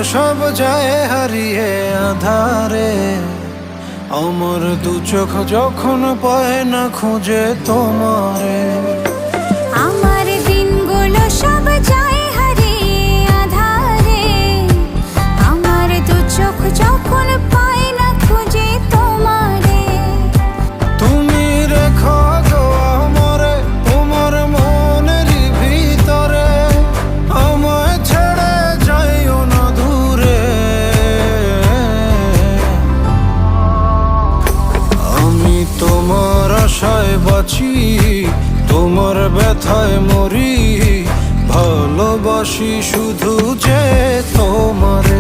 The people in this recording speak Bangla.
সব যায় হারিয়ে আধারে। আমার দু চোখ যখন পায় না খুঁজে তোমারে। আমার দিনগুলো সব যায় হারিয়ে আঁধারে। আমার দু চোখ যখন পায় না খুঁজে তোমারে। তুমি রেখো গো আমারে তোমার মনেরই ভিতরে, আমায় ছেড়ে যাইও না দূরে। আমি তোমার আশায় বাঁচি, তোমার ব্যথায় মরি, ভালোবাসি শুধু যে তোমার।